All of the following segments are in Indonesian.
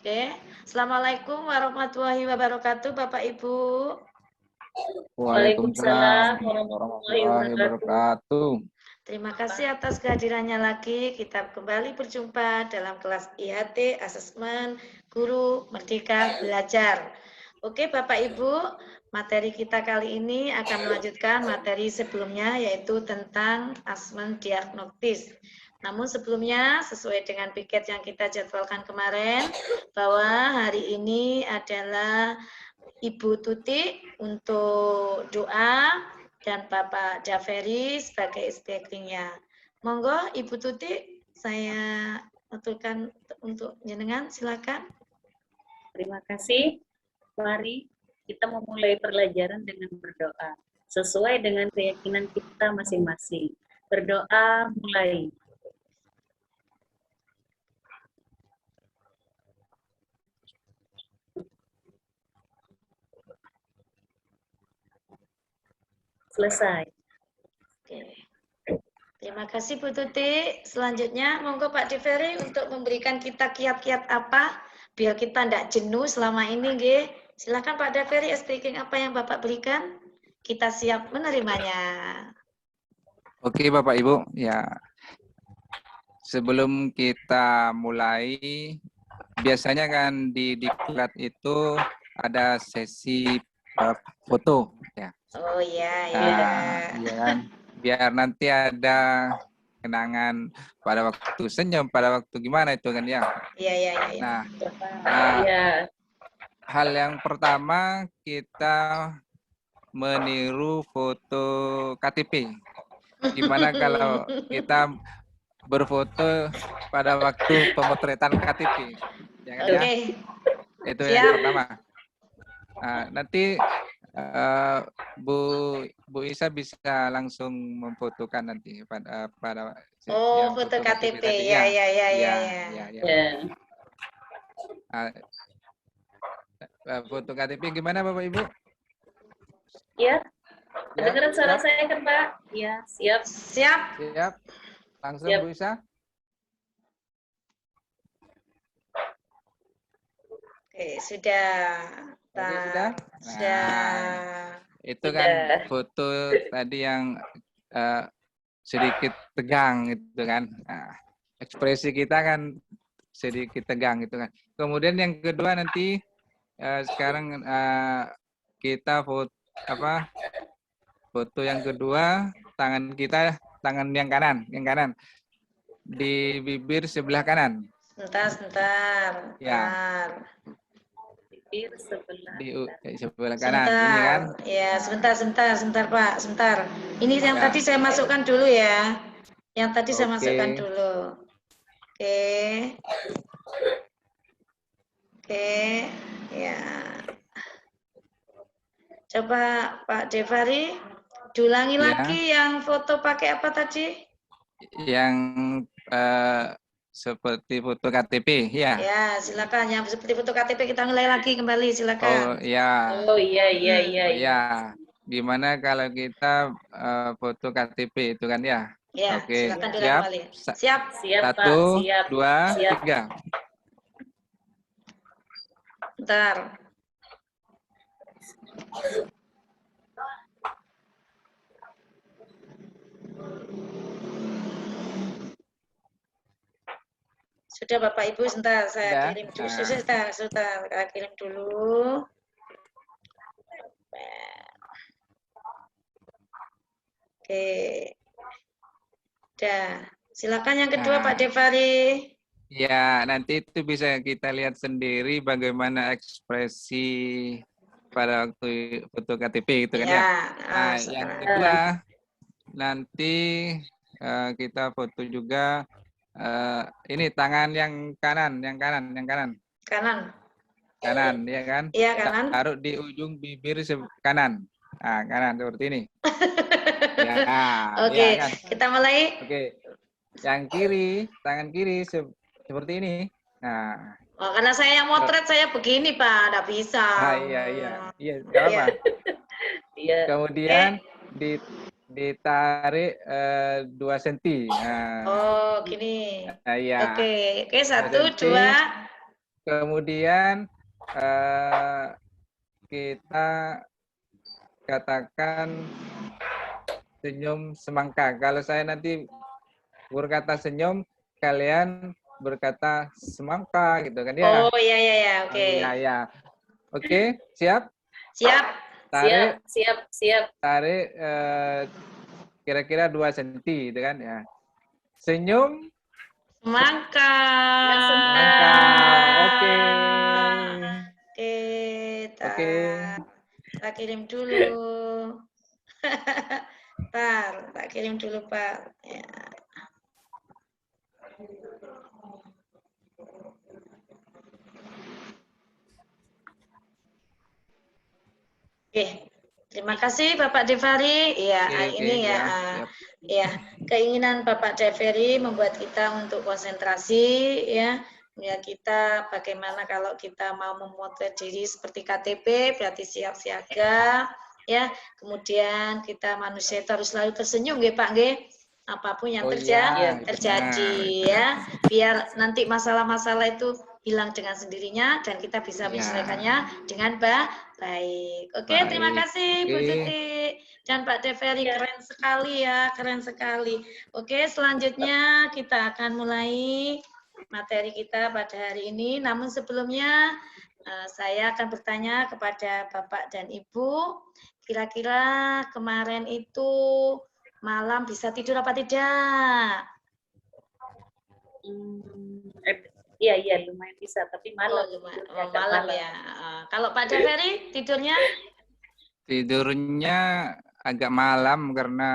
Oke. Assalamualaikum warahmatullahi wabarakatuh, Bapak Ibu. Waalaikumsalam Waalaikumsalam warahmatullahi warahmatullahi wabarakatuh. wabarakatuh. Terima kasih atas kehadirannya lagi. Kita kembali berjumpa dalam kelas IHT Asesmen Guru Merdeka Belajar. Oke, Bapak Ibu, materi kita kali ini akan melanjutkan materi sebelumnya, yaitu tentang asesmen diagnostis. Namun sebelumnya, sesuai dengan piket yang kita jadwalkan kemarin, bahwa hari ini adalah Ibu Tuti untuk doa dan Bapak Jaferi sebagai speaking-nya. Monggo Ibu Tuti, saya aturkan untuk jenengan, silakan. Terima kasih. Mari kita memulai pelajaran dengan berdoa sesuai dengan keyakinan kita masing-masing. Berdoa mulai. Selesai. Oke. Terima kasih Bu Tuti. Selanjutnya monggo Pak Jaferi untuk memberikan kita kiat-kiat apa biar kita tidak jenuh selama ini, nggih. Silakan Pak Jaferi, speaking apa yang Bapak berikan. Kita siap menerimanya. Oke Bapak Ibu, ya sebelum kita mulai, biasanya kan di diklat itu ada sesi foto, ya. Oh iya, ya. Iya kan, biar nanti ada kenangan pada waktu senyum, pada waktu gimana itu kan ya. Iya, iya, iya. Nah, Ya. hal yang pertama kita meniru foto KTP. Gimana kalau kita berfoto pada waktu pemotretan KTP? Ya kan, Oke. ya? Itu Siap. yang pertama. Nanti Bu Isa bisa langsung memfotokan nanti pada Oh, foto KTP. tadi. Ya. Foto KTP gimana Bapak Ibu? Ya. Kedengaran suara saya kan Pak? Ya, siap. Siap. Siap. Langsung Siap. Bu Isa. Oke, sudah. Oke, sudah. Itu sudah. kan foto tadi yang sedikit tegang itu kan. Ekspresi kita kan sedikit tegang itu kan. Kemudian yang kedua nanti sekarang kita foto yang kedua, tangan kita tangan yang kanan di bibir sebelah kanan. Sebentar. Ya. Bibir sebelah sebelah kanan ini kan. Ya, sebentar Pak, sebentar. Ini yang Ya. tadi saya masukkan dulu ya. Yang tadi saya Oke. masukkan dulu. Oke, ya. Coba Pak Devari, diulangi lagi yang foto pakai apa tadi? Yang seperti foto KTP, ya. Ya, silakan. Yang seperti foto KTP kita mulai lagi kembali, silakan. Oh iya. Oh iya. Gimana kalau kita foto KTP itu kan ya? Ya, Oke. silakan diulangi kembali. Siap. Siap, 1, Pak. Siap. 2, Siap. 3. Bentar. Sudah Bapak Ibu, sebentar saya kirim dulu. Sudah, saya kirim dulu. Oke. Udah. Silakan yang kedua Pak Devari. Ya, nanti itu bisa kita lihat sendiri bagaimana ekspresi pada waktu foto KTP itu kan ya. Nah, yang kedua nanti kita foto juga ini tangan yang kanan. Kanan, ya kan? Iya, kanan. Taruh di ujung bibir kanan. Nah, kanan seperti ini. Ya, Oke, ya kan? kita mulai. Oke. Yang kiri, tangan kiri seperti ini. Nah. Oh, karena saya yang motret, saya begini Pak, nggak bisa. Iya, nggak apa. Iya. Kemudian ditarik 2 cm. Nah. Oh, gini. Iya. Oke, 1, 2. Kemudian kita katakan senyum semangka. Kalau saya nanti berkata senyum, kalian berkata semangka gitu kan ya? Oh iya, oke. Iya ya. Oke, siap? Siap. Tarik. Siap. Tarik kira-kira 2 cm gitu kan ya. Senyum semangka. Semangka. Oke. Oke, tak kirim dulu. tak kirim dulu, Pak. Ya. Oke, terima kasih Bapak Devari. Ya, ini ya, ya keinginan Bapak Devari membuat kita untuk konsentrasi ya. Ya kita bagaimana kalau kita mau memotret diri seperti KTP berarti siap siaga ya. Kemudian kita manusia itu harus selalu tersenyum ya Pak nggih. Apapun yang terjadi ya, biar nanti masalah-masalah itu hilang dengan sendirinya dan kita bisa menyelesaikannya dengan baik. Oke, terima kasih Bu Tuti dan Pak Deveri, keren sekali ya, keren sekali. Oke, selanjutnya kita akan mulai materi kita pada hari ini. Namun sebelumnya saya akan bertanya kepada Bapak dan Ibu, kira-kira kemarin itu malam bisa tidur apa tidak? Iya, lumayan bisa, tapi malam. Malam ya. Kalau Pak Deveri tidurnya? Tidurnya agak malam karena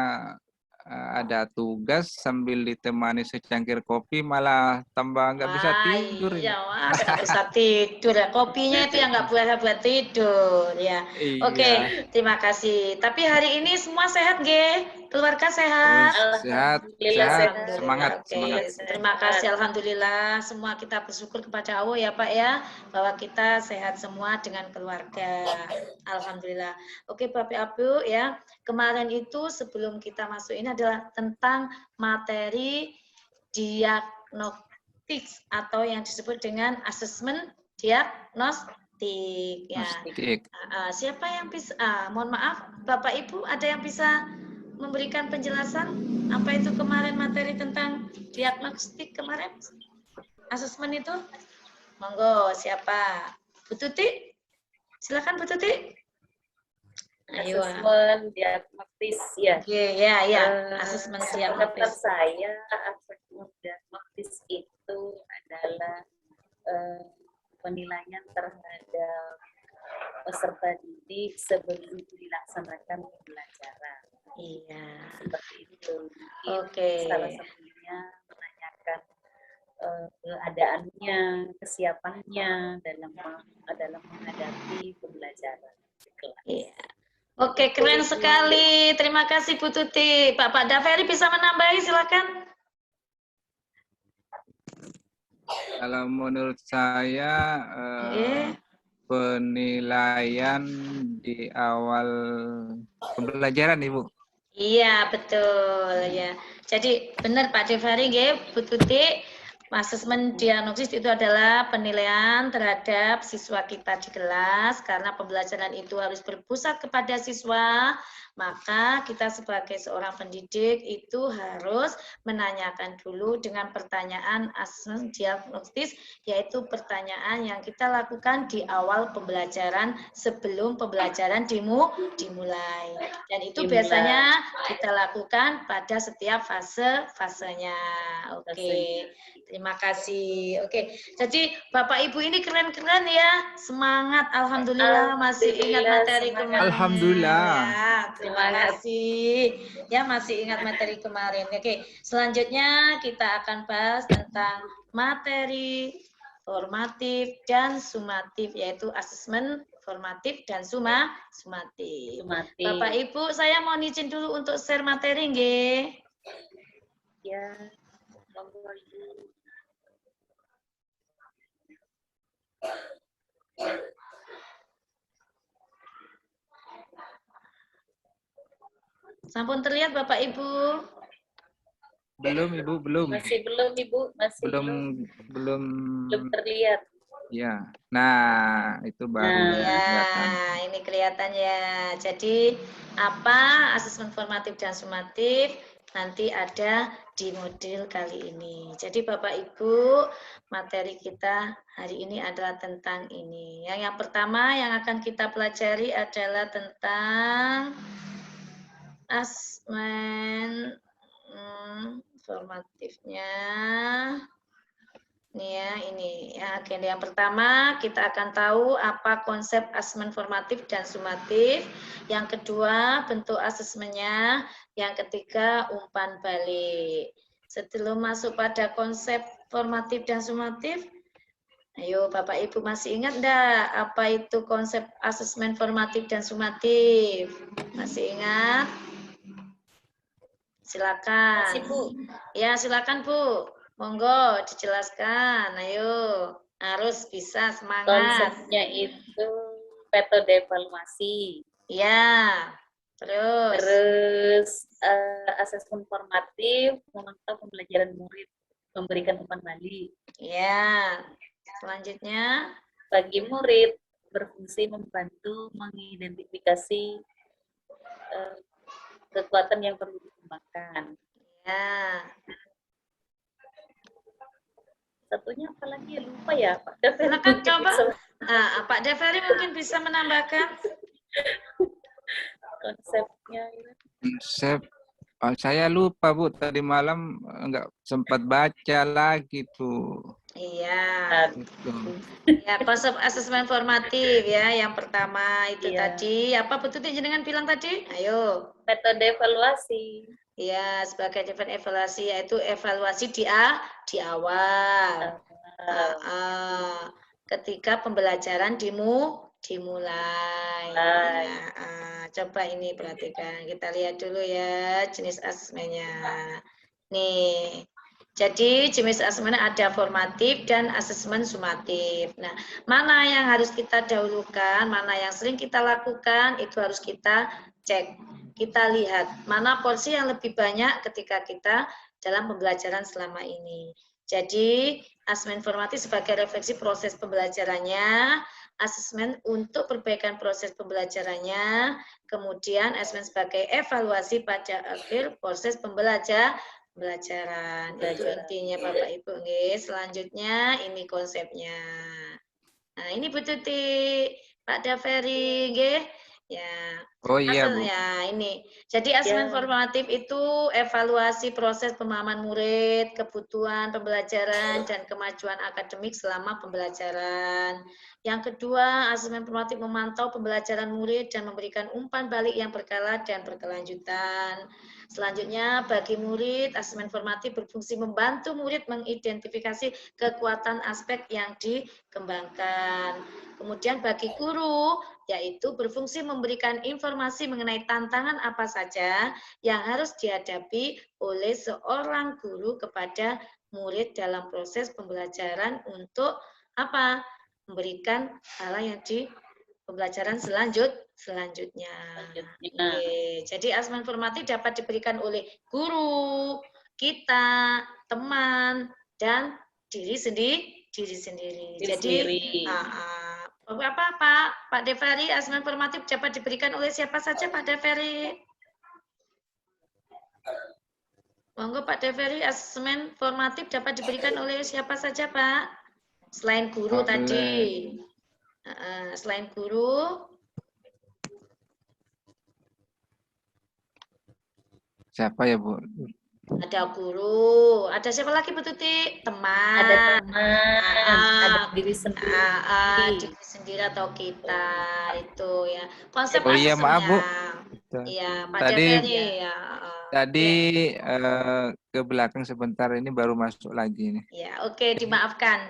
ada tugas sambil ditemani secangkir kopi malah tambah nggak bisa tidur. Iya, nggak bisa tidur ya. Kopinya itu yang nggak buat tidur ya. Iya. Oke, terima kasih. Tapi hari ini semua sehat, Ge? Keluarga sehat? Sehat. Semangat. Terima kasih, alhamdulillah. Semua kita bersyukur kepada Allah ya Pak ya, bahwa kita sehat semua dengan keluarga. Alhamdulillah. Oke Bapak Ibu ya, kemarin itu sebelum kita masuk ini adalah tentang materi diagnostik atau yang disebut dengan asesmen diagnostik ya. Siapa yang bisa? Mohon maaf, Bapak Ibu ada yang bisa memberikan penjelasan apa itu kemarin materi tentang diagnostik kemarin? Asesmen itu? Monggo, siapa? Bu Tuti? Silakan Bu Tuti. Ayo. Asesmen diagnostis ya. Ya. Asesmen diagnostis. Saya asesmen diagnostis itu adalah penilaian terhadap peserta didik sebelum dilaksanakan pembelajaran. Iya. Seperti itu. Oke. Salah satunya menanyakan keadaannya, kesiapannya dalam menghadapi pembelajaran. Iya. Oke, keren sekali. Terima kasih Bu Tuti. Pak Deveri bisa menambahi, silakan. Kalau menurut saya penilaian di awal pembelajaran, Ibu. Iya, betul ya. Jadi benar Pak Deveri, Bu Tuti, asesmen diagnosis itu adalah penilaian terhadap siswa kita di kelas karena pembelajaran itu harus berpusat kepada siswa, maka kita sebagai seorang pendidik itu harus menanyakan dulu dengan pertanyaan asesmen diagnosis, yaitu pertanyaan yang kita lakukan di awal pembelajaran sebelum pembelajaran dimulai. Dan itu biasanya kita lakukan pada setiap fasenya. Oke. Terima kasih. Oke, jadi Bapak Ibu ini keren-keren ya, semangat. Alhamdulillah masih ingat materi kemarin. Alhamdulillah. Ya, terima kasih. Ya masih ingat materi kemarin. Oke, selanjutnya kita akan bahas tentang materi formatif dan sumatif, yaitu asesmen formatif dan sumatif. Bapak Ibu, saya mau izin dulu untuk share materi, nggih. Ya. Sampun terlihat Bapak Ibu? Belum Ibu, belum. Masih belum Ibu, masih belum terlihat. Ya. Nah, itu baru Ya, kelihatan. ini kelihatan ya. Jadi apa asesmen formatif dan sumatif nanti ada di modul kali ini. Jadi Bapak Ibu, materi kita hari ini adalah tentang ini. Yang pertama yang akan kita pelajari adalah tentang asesmen formatifnya. Ini ya, ini ya, agenda yang pertama kita akan tahu apa konsep asesmen formatif dan sumatif. Yang kedua, bentuk asesmennya. Yang ketiga, umpan balik. Sebelum masuk pada konsep formatif dan sumatif, ayo Bapak Ibu masih ingat enggak apa itu konsep asesmen formatif dan sumatif? Masih ingat? Silakan. Masih, Bu. Ya, silakan Bu. Monggo dijelaskan. Ayo, harus bisa semangat. Konsepnya itu metode evaluasi. Ya, terus. Terus asesmen formatif memantau pembelajaran murid, memberikan umpan balik. Ya, selanjutnya. Bagi murid berfungsi membantu mengidentifikasi kekuatan yang perlu dikembangkan. Ya. Satunya apa lagi ya? Lupa ya, Pak. Silakan coba. Nah, Pak Deveri mungkin bisa menambahkan. Konsepnya. Konsep, saya lupa Bu, tadi malam nggak sempat baca lagi tuh. Iya. Ya, konsep asesmen formatif ya. Yang pertama itu tadi, apa betul jenengan bilang tadi? Ayo. Metode evaluasi. Ya, sebagai evaluasi yaitu evaluasi di awal. Ketika pembelajaran dimulai. Coba ini perhatikan. Kita lihat dulu ya jenis asesmennya. Nih. Jadi jenis asesmen ada formatif dan asesmen sumatif. Nah, mana yang harus kita dahulukan, mana yang sering kita lakukan, itu harus kita cek. Kita lihat mana porsi yang lebih banyak ketika kita dalam pembelajaran selama ini. Jadi, asesmen formatif sebagai refleksi proses pembelajarannya, asesmen untuk perbaikan proses pembelajarannya, kemudian asesmen sebagai evaluasi pada akhir proses pembelajaran. Itu intinya Bapak Ibu. Selanjutnya ini konsepnya. Nah, ini Bu Tuti, Pak Daveri, ya. Oh iya Bu. Ya, ini. Jadi asesmen formatif itu evaluasi proses pemahaman murid, kebutuhan pembelajaran dan kemajuan akademik selama pembelajaran. Yang kedua, asesmen formatif memantau pembelajaran murid dan memberikan umpan balik yang berkala dan berkelanjutan. Selanjutnya, bagi murid, asesmen formatif berfungsi membantu murid mengidentifikasi kekuatan aspek yang dikembangkan. Kemudian bagi guru, yaitu berfungsi memberikan informasi mengenai tantangan apa saja yang harus dihadapi oleh seorang guru kepada murid dalam proses pembelajaran untuk apa? Memberikan hal yang di pembelajaran selanjutnya. Jadi asesmen formatif dapat diberikan oleh guru, kita, teman, dan diri sendiri. Jadi apa Pak Deveri, asesmen formatif dapat diberikan oleh siapa saja Pak Deveri? Monggo Pak Deveri, asesmen formatif dapat diberikan oleh siapa saja Pak? Selain guru tadi. Selain guru. Siapa ya Bu? Ada guru, ada siapa lagi Bu Tuti? Teman. Ada teman, ada diri sendiri. Diri sendiri atau kita itu ya. Konsep iya maaf Bu. Iya, Pak Deveri ya. Tadi ke belakang sebentar, ini baru masuk lagi nih. Ya, oke, dimaafkan.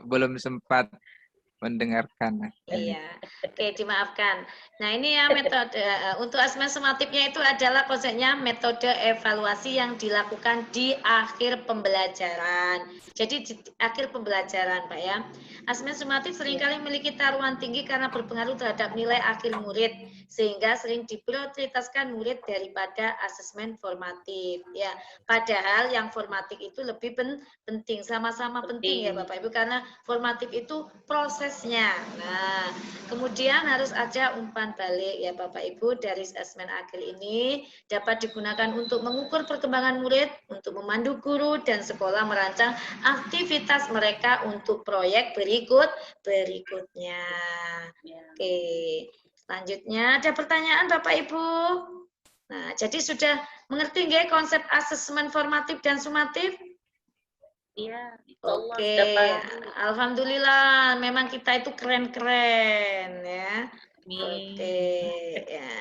Belum sempat mendengarkan. Iya, oke, dimaafkan. Nah, ini ya metode untuk asesmen sumatifnya itu adalah konsepnya metode evaluasi yang dilakukan di akhir pembelajaran. Jadi di akhir pembelajaran, Pak ya. Asesmen sumatif seringkali memiliki taruhan tinggi karena berpengaruh terhadap nilai akhir murid, sehingga sering diprioritaskan murid daripada asesmen formatif. Ya, padahal yang formatif itu lebih penting, sama-sama penting ya Bapak Ibu, karena formatif itu prosesnya. Nah, kemudian harus ada umpan balik ya Bapak Ibu dari asesmen akhir ini dapat digunakan untuk mengukur perkembangan murid, untuk memandu guru dan sekolah merancang aktivitas mereka untuk proyek berikutnya. Oke, selanjutnya ada pertanyaan Bapak Ibu. Nah, jadi sudah mengerti nggak konsep asesmen formatif dan sumatif? Iya, Oke, alhamdulillah, memang kita itu keren-keren ya. Oke, ya.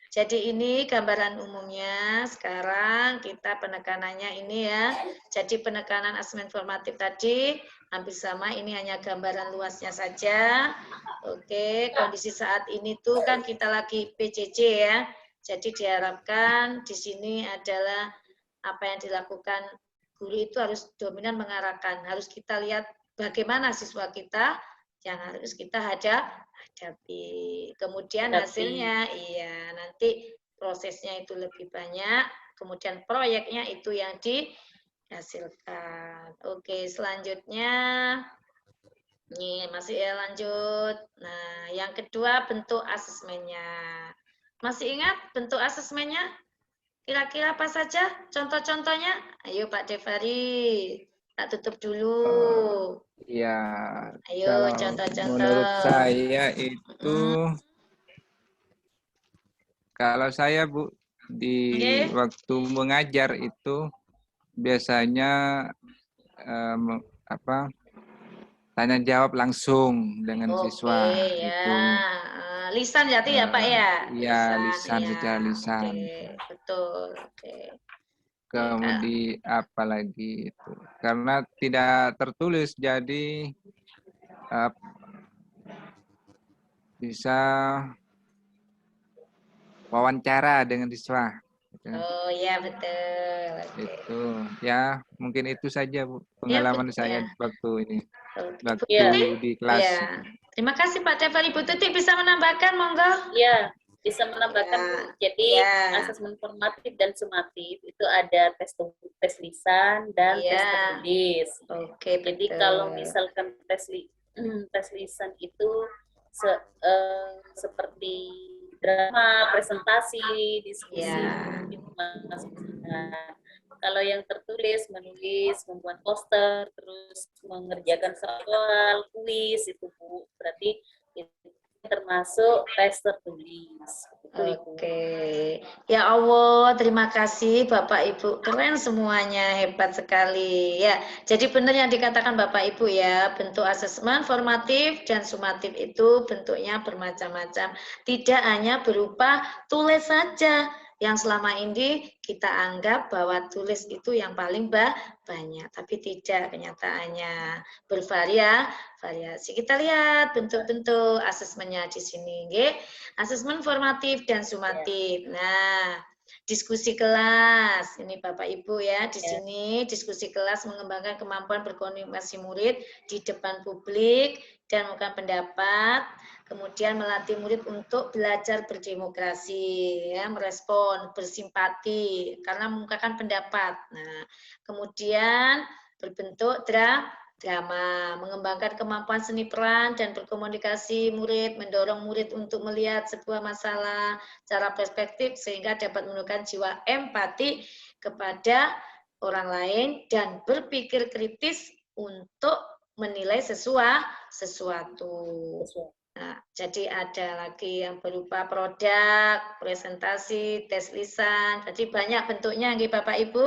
Jadi ini gambaran umumnya. Sekarang kita penekanannya ini ya. Jadi penekanan asesmen formatif tadi hampir sama. Ini hanya gambaran luasnya saja. Oke, kondisi saat ini tuh kan kita lagi PJJ ya. Jadi diharapkan di sini adalah apa yang dilakukan guru itu harus dominan mengarahkan, harus kita lihat bagaimana siswa kita yang harus kita hadapi. Kemudian hasilnya, iya nanti prosesnya itu lebih banyak, kemudian proyeknya itu yang dihasilkan. Oke, selanjutnya, ini masih ya lanjut. Nah, yang kedua bentuk asesmennya. Masih ingat bentuk asesmennya? Kira-kira apa saja contoh-contohnya? Ayo Pak Devari, tak tutup dulu. Iya. Ayo contoh-contoh. Menurut saya itu, kalau saya Bu di waktu mengajar itu biasanya tanya jawab langsung dengan siswa ya. itu. Lisan berarti ya Pak ya? Iya, lisan ya. secara lisan. Betul. Kemudian apalagi itu karena tidak tertulis jadi bisa wawancara dengan siswa. Oh iya betul. Itu ya mungkin itu saja Bu pengalaman saya waktu ini waktu di kelas. Ya. Terima kasih Pak Devari. Ibu Tuti bisa menambahkan monggo? Iya, bisa menambahkan Bu. Jadi asesmen formatif dan sumatif itu ada tes lisan dan tes tertulis. Oke, jadi kalau misalkan tes lisan itu seperti drama, presentasi, diskusi, itu masuknya. Kalau yang tertulis, menulis, membuat poster, terus mengerjakan soal, kuis, itu Bu. Berarti itu termasuk tes tertulis. Oke. Ya Allah, terima kasih Bapak Ibu. Keren semuanya, hebat sekali. Ya, jadi benar yang dikatakan Bapak Ibu ya, bentuk asesmen formatif dan sumatif itu bentuknya bermacam-macam. Tidak hanya berupa tulis saja. Yang selama ini kita anggap bahwa tulis itu yang paling banyak, tapi tidak, kenyataannya bervariasi. Kita lihat bentuk-bentuk asesmennya di sini, asesmen formatif dan sumatif. Nah, diskusi kelas, ini Bapak Ibu ya, di sini diskusi kelas mengembangkan kemampuan berkomunikasi murid di depan publik dan mengungkapkan pendapat. Kemudian melatih murid untuk belajar berdemokrasi, ya, merespon, bersimpati, karena mengungkapkan pendapat. Nah, kemudian berbentuk drama, mengembangkan kemampuan seni peran dan berkomunikasi murid, mendorong murid untuk melihat sebuah masalah secara perspektif sehingga dapat menunjukkan jiwa empati kepada orang lain dan berpikir kritis untuk menilai sesuatu. Nah, jadi ada lagi yang berupa produk, presentasi, tes lisan. Jadi banyak bentuknya, nggih Bapak Ibu.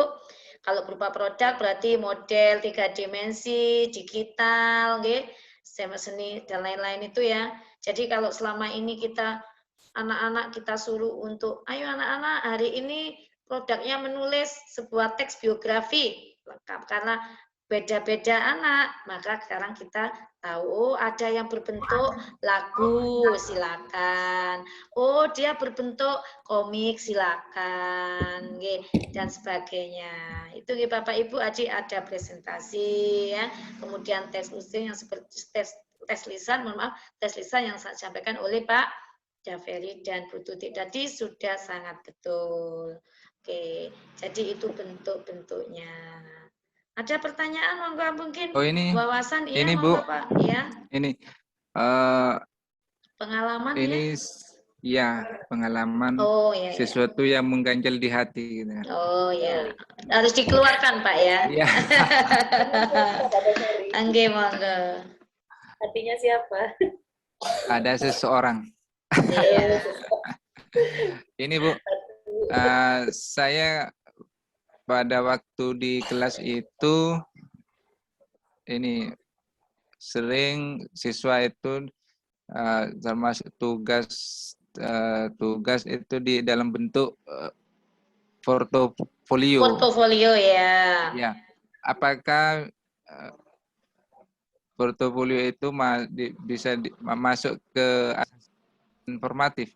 Kalau berupa produk berarti model 3 dimensi, digital, nggih, seni dan lain-lain itu ya. Jadi kalau selama ini kita anak-anak kita suruh untuk, ayo anak-anak hari ini produknya menulis sebuah teks biografi lengkap karena beda-beda anak, maka sekarang kita tahu ada yang berbentuk lagu, silakan. Oh, dia berbentuk komik, silakan, dan sebagainya. Itu Bapak Ibu, adik ada presentasi, ya. Kemudian tes usia yang seperti tes lisan, mohon maaf, tes lisan yang saya sampaikan oleh Pak Javeri dan Bu Tuti tadi sudah sangat betul. Oke, jadi itu bentuk-bentuknya. Ada pertanyaan monggo mungkin? Oh ini Wawasan iya ini monggo Bu. Pak. Iya. Ini Pengalaman ini ya pengalaman Oh ya. sesuatu yang mengganjal di hati gitu. Oh ya. Harus dikeluarkan Pak ya. Iya. Angge monggo. Hatinya siapa? Ada seseorang. Iya. Ini Bu, saya pada waktu di kelas itu ini sering siswa itu termasuk tugas itu di dalam bentuk portofolio. Portofolio ya. Ya, apakah portofolio itu bisa masuk ke informatif?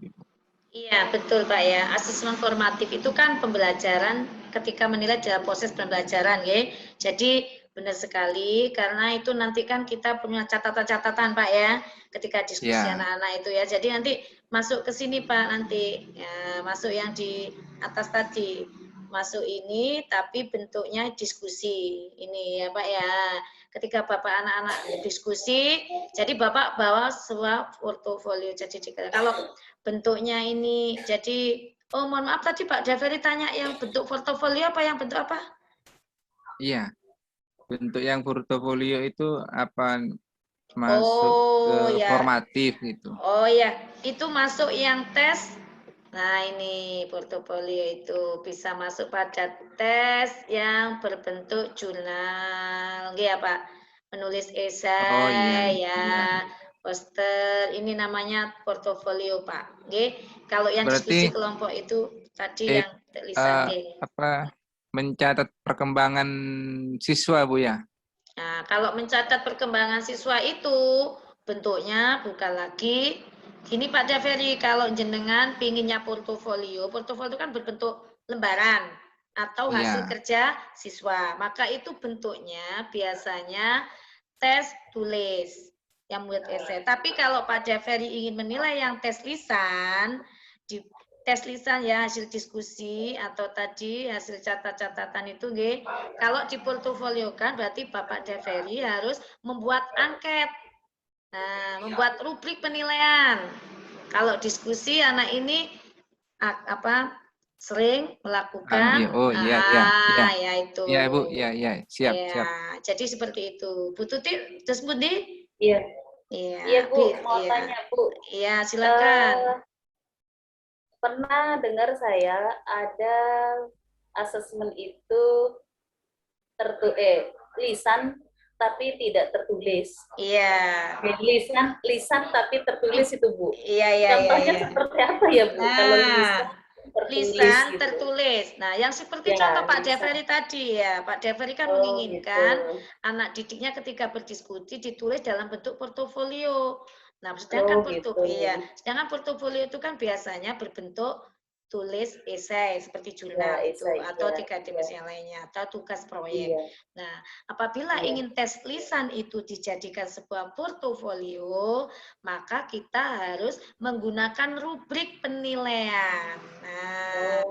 Iya, betul Pak ya. Asesmen formatif itu kan pembelajaran ketika menilai dalam proses pembelajaran, ya. Jadi benar sekali karena itu nanti kan kita punya catatan-catatan Pak ya, ketika diskusi anak-anak itu ya. Jadi nanti masuk ke sini Pak nanti, ya, masuk yang di atas tadi. Masuk ini tapi bentuknya diskusi. Ini ya Pak ya. Ketika Bapak anak-anak diskusi, jadi Bapak bawa sebuah portofolio. Jadi kalau bentuknya ini jadi mohon maaf tadi Pak Javeri tanya yang bentuk portofolio apa yang bentuk apa? Iya. Bentuk yang portofolio itu apa masuk ke formatif gitu. Oh ya, itu masuk yang tes. Nah, ini portofolio itu bisa masuk pada tes yang berbentuk jurnal. Ya, Pak. Menulis esai ya. Poster, ini namanya portofolio Pak. Oke, kalau yang berarti, diskusi kelompok itu tadi yang tulisan. Mencatat perkembangan siswa Bu ya? Nah, kalau mencatat perkembangan siswa itu bentuknya bukan lagi gini Pak Javeri, kalau jenengan pinginnya portofolio kan berbentuk lembaran atau hasil kerja siswa. Maka itu bentuknya biasanya tes tulis yang buat esai. Tapi kalau Pak Javeri ingin menilai yang tes lisan, di tes lisan ya hasil diskusi atau tadi hasil catatan itu kalau di portofolio kan berarti Bapak Javeri harus membuat angket. Nah, membuat rubrik penilaian. Kalau diskusi anak ini sering melakukan ya itu. Iya Bu, ya, siap. Jadi seperti itu. Bu Tuti, terus Budi? Iya. Iya Bu, mau tanya Bu. Iya, silakan. Pernah dengar saya ada asesmen itu lisan tapi tidak tertulis. Iya. Lisan tapi tertulis itu Bu. Iya. Contohnya seperti apa ya Bu? Kalau lisan tertulis. Nah, yang seperti contoh Pak Javeri tadi ya. Pak Javeri kan menginginkan anak didiknya ketika berdiskusi ditulis dalam bentuk portofolio. Nah, sedangkan portofolio itu kan biasanya berbentuk tulis esai seperti jurnal atau 3 dimensi yang lainnya atau tugas proyek. Nah, apabila ingin tes lisan itu dijadikan sebuah portofolio, maka kita harus menggunakan rubrik penilaian. Nah,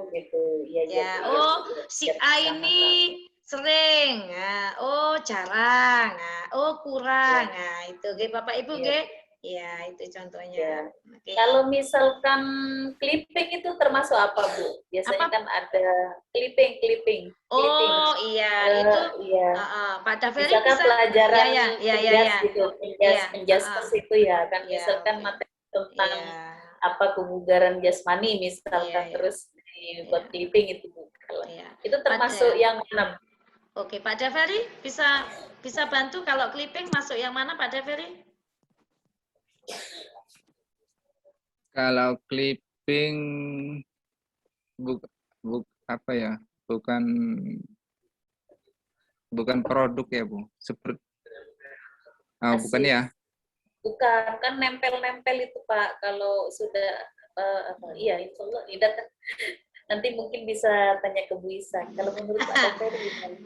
si A ini sering, jarang, kurang. Nah, itu Bapak Ibu ya, itu contohnya. Kalau misalkan clipping itu termasuk apa Bu? Biasanya kan ada clipping. Iya, itu Pak Daveri misalkan bisa pelajaran gitu, penjastas itu ya kan, misalkan materi tentang apa kebugaran jasmani misalkan, terus dibuat clipping itu Bu. Itu termasuk yang mana? Oke, Pak Daveri bisa bantu kalau clipping masuk yang mana Pak Daveri? Kalau clipping bukan Bukan produk ya, Bu? Seperti bukan ya? Bukan, kan nempel-nempel itu Pak. Kalau sudah iya, insya Allah tidak. Nanti mungkin bisa tanya ke Bu Isa. Kalau menurut Pak Daferi gimana?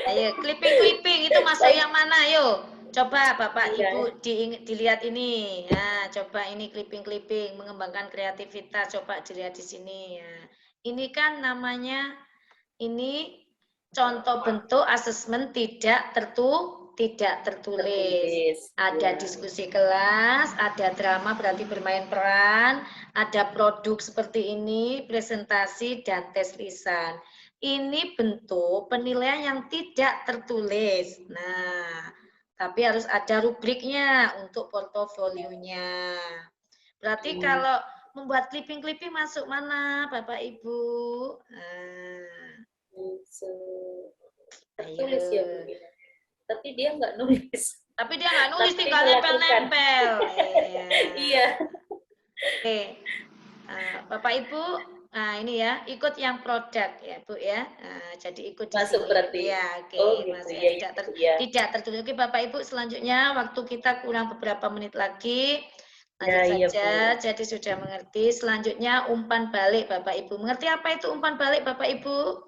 Ayo, clipping-clipping itu masuk yang mana? Ayo, coba Bapak Ibu dilihat ini. Ya, coba ini clipping-clipping mengembangkan kreativitas. Coba dilihat di sini ya. Ini kan namanya ini contoh bentuk asesmen tidak tertulis. Ada diskusi kelas, ada drama berarti bermain peran, ada produk seperti ini, presentasi dan tes lisan. Ini bentuk penilaian yang tidak tertulis. Nah, tapi harus ada rubriknya untuk portofolionya. Berarti kalau membuat clipping-clipping masuk mana, Bapak Ibu? Tertulis ya, Bu. Tapi dia nggak nulis. Tapi dia nggak nulis, tinggal nempel-nempel. Iya. Oke. Bapak Ibu, nah ini ya, ikut yang produk ya, Bu ya. Jadi ikut di masuk sini. Berarti. Ya, oke. Gitu, Masuk ya, tidak tertulis. Oke, Bapak Ibu, selanjutnya waktu kita kurang beberapa menit lagi. Lanjut saja, jadi sudah mengerti. Selanjutnya umpan balik, Bapak Ibu. Mengerti apa itu umpan balik, Bapak Ibu?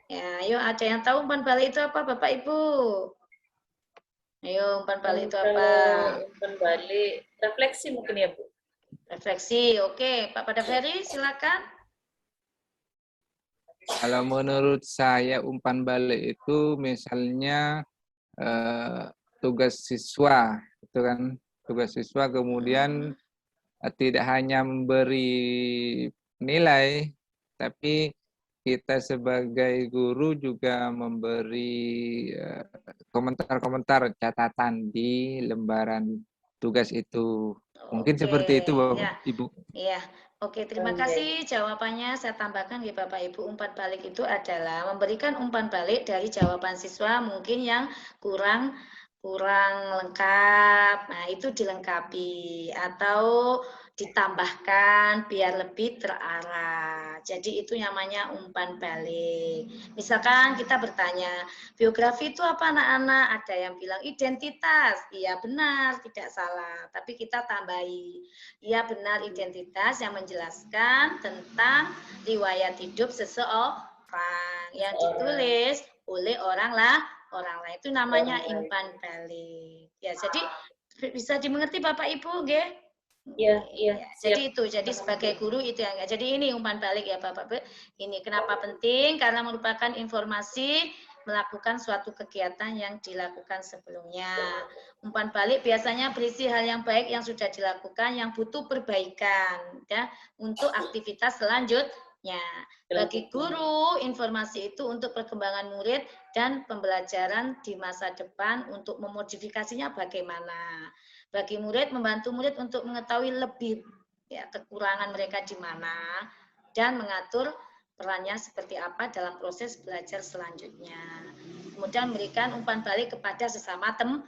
Ya, ayo ada yang tahu umpan balik itu apa, Bapak Ibu? Ayo, umpan balik itu apa? Umpan balik, refleksi mungkin ya, Bu. Refleksi, oke. Pak Daferi, silakan. Kalau menurut saya umpan balik itu misalnya tugas siswa, itu kan tugas siswa kemudian tidak hanya memberi nilai, tapi kita sebagai guru juga memberi komentar-komentar catatan di lembaran tugas itu. Mungkin seperti itu, Ibu. Iya. Oke, terima kasih jawabannya. Saya tambahkan ya Bapak Ibu, umpan balik itu adalah memberikan umpan balik dari jawaban siswa mungkin yang kurang lengkap. Nah, itu dilengkapi atau ditambahkan biar lebih terarah. Jadi itu namanya umpan balik. Misalkan kita bertanya, biografi itu apa anak-anak? Ada yang bilang identitas. Iya benar, tidak salah. Tapi kita tambahi. Iya benar, identitas yang menjelaskan tentang riwayat hidup seseorang yang ditulis oleh orang lain itu namanya umpan balik. Ya, jadi bisa dimengerti Bapak Ibu, nggih? Iya. Jadi itu, jadi sebagai guru itu ya. Jadi ini umpan balik ya Bapak Ibu. Ini kenapa penting? Karena merupakan informasi melakukan suatu kegiatan yang dilakukan sebelumnya. Umpan balik biasanya berisi hal yang baik yang sudah dilakukan, yang butuh perbaikan, ya, untuk aktivitas selanjutnya. Bagi guru, informasi itu untuk perkembangan murid dan pembelajaran di masa depan untuk memodifikasinya bagaimana. Bagi murid, membantu murid untuk mengetahui lebih ya, kekurangan mereka di mana dan mengatur perannya seperti apa dalam proses belajar selanjutnya. Kemudian memberikan umpan balik kepada sesama teman.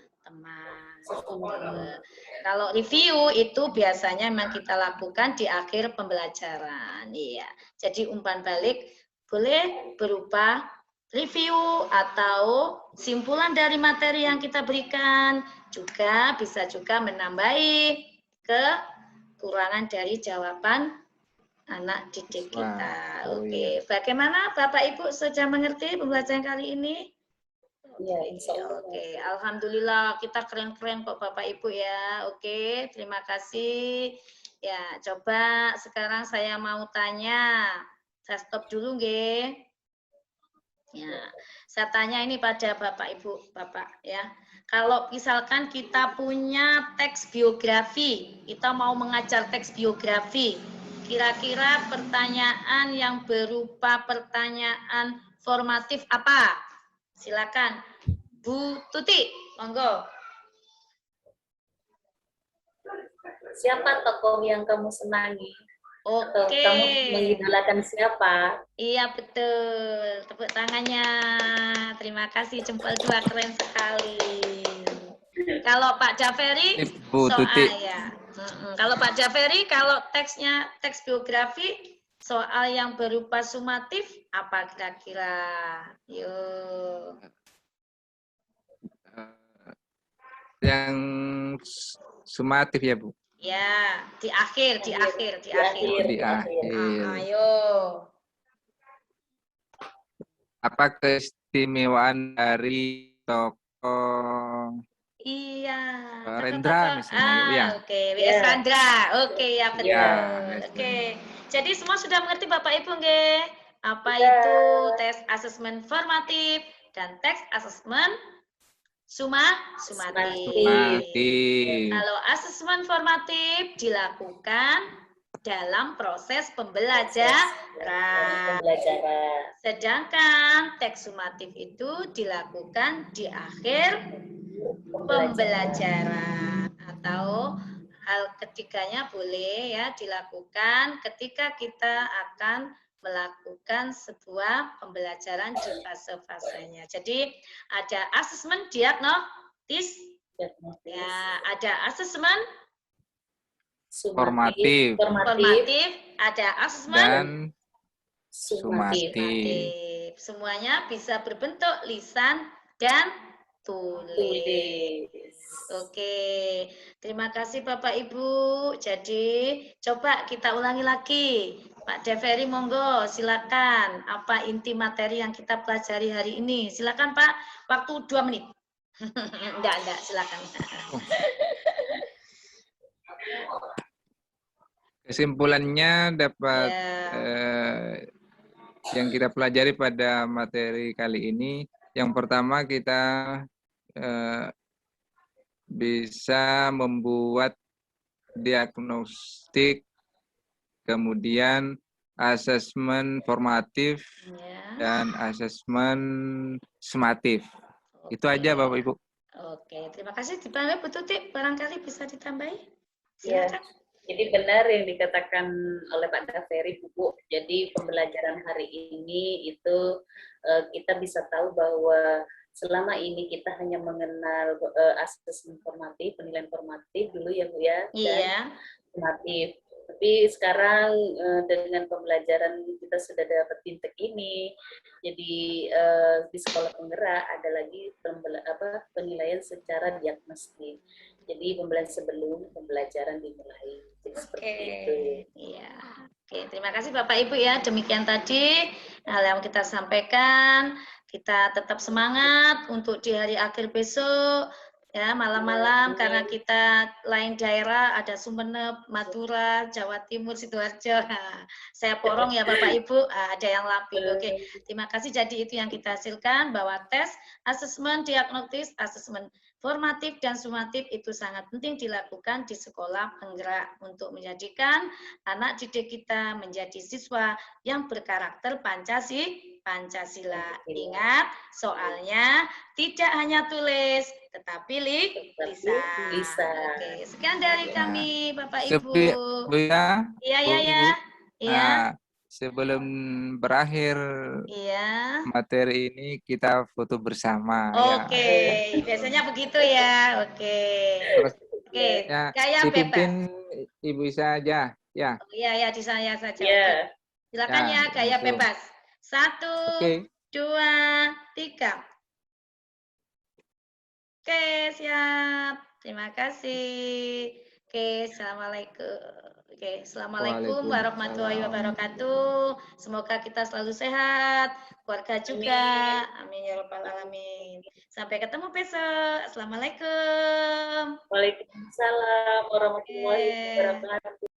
Kalau review itu biasanya memang kita lakukan di akhir pembelajaran. Iya. Jadi umpan balik boleh berupa review atau simpulan dari materi yang kita berikan, juga bisa juga menambahi kekurangan dari jawaban anak didik kita. Oke, bagaimana Bapak Ibu sudah mengerti pembelajaran kali ini? Iya, insya Allah. Oke, alhamdulillah kita keren-keren kok Bapak Ibu ya. Oke, terima kasih. Ya, coba sekarang saya mau tanya. Saya stop dulu, nggih. Ya, saya tanya ini pada Bapak Ibu, Bapak ya. Kalau misalkan kita punya teks biografi, kita mau mengajar teks biografi, kira-kira pertanyaan yang berupa pertanyaan formatif apa? Silakan, Bu Tuti, monggo. Siapa tokoh yang kamu senangi? Oke. Kamu mengidolakan siapa? Iya betul. Tepuk tangannya. Terima kasih. Jempol 2 keren sekali. Kalau Pak Daferi, ya. Kalau Pak Daferi, kalau teksnya teks biografi soal yang berupa sumatif apa kira-kira? Yuk. yang sumatif ya, Bu? Ya, di akhir. Di akhir. Ayo. Apa keistimewaan dari tokoh Iya. Rendra misalnya, ya. Oke, WS Rendra. Oke, ya betul. Ya, Oke. Jadi semua sudah mengerti Bapak Ibu nggih? Apa itu tes asesmen formatif dan tes asesmen sumatif. Kalau asesmen formatif dilakukan dalam proses pembelajaran. Sedangkan teks sumatif itu dilakukan di akhir pembelajaran. Atau hal ketiganya boleh ya dilakukan ketika kita akan melakukan sebuah pembelajaran di fase-fasenya. Jadi ada asesmen diagnostis, ya, ada asesmen formatif, ada asesmen dan sumatif. Semuanya bisa berbentuk lisan dan tulis. Oke, terima kasih Bapak Ibu. Jadi coba kita ulangi lagi. Pak Deveri monggo silakan. Apa inti materi yang kita pelajari hari ini? Silakan Pak, waktu 2 menit. Enggak, silakan. Kesimpulannya dapat yang kita pelajari pada materi kali ini, yang pertama kita bisa membuat diagnostik, kemudian asesmen formatif, dan asesmen sumatif. Itu aja Bapak Ibu. Oke, terima kasih. Dipanggil Bu Tuti, barangkali bisa ditambahi. Silakan. Jadi benar yang dikatakan oleh Pak Daveri, Bu. Jadi pembelajaran hari ini itu kita bisa tahu bahwa selama ini kita hanya mengenal asesmen formatif, penilaian formatif dulu ya Bu ya, dan sumatif. Tapi sekarang dengan pembelajaran kita sudah dapat fintech ini, jadi di sekolah penggerak ada lagi penilaian secara diagnostik. Jadi pembelajaran sebelum pembelajaran dimulai. Seperti itu. Iya. Oke, terima kasih Bapak Ibu ya. Demikian tadi hal yang kita sampaikan. Kita tetap semangat untuk di hari akhir besok. Ya, malam-malam karena kita lain daerah, ada Sumeneb, Madura, Jawa Timur, Sidoarjo. Saya porong ya Bapak Ibu, ada yang Lampir. Oke, terima kasih. Jadi itu yang kita hasilkan bahwa tes, asesmen diagnostis, asesmen formatif dan sumatif itu sangat penting dilakukan di sekolah penggerak untuk menjadikan anak didik kita menjadi siswa yang berkarakter Pancasila. Ingat, soalnya tidak hanya tulis, tetapi lisan. Oke, sekian dari kami, Bapak Ibu. Iya. Sebelum berakhir materi ini, kita foto bersama. Oke, biasanya begitu ya. Oke. Gaya dipimpin Ibu Isa aja. Ya. Iya, di saya saja. Silakan ya, gaya bebas. 1, 2, 3. Oke, siap. Terima kasih. Oke, assalamualaikum warahmatullahi wabarakatuh. Semoga kita selalu sehat, keluarga juga. Amin ya rabbal alamin. Sampai ketemu besok. Assalamualaikum. Waalaikumsalam warahmatullahi wabarakatuh.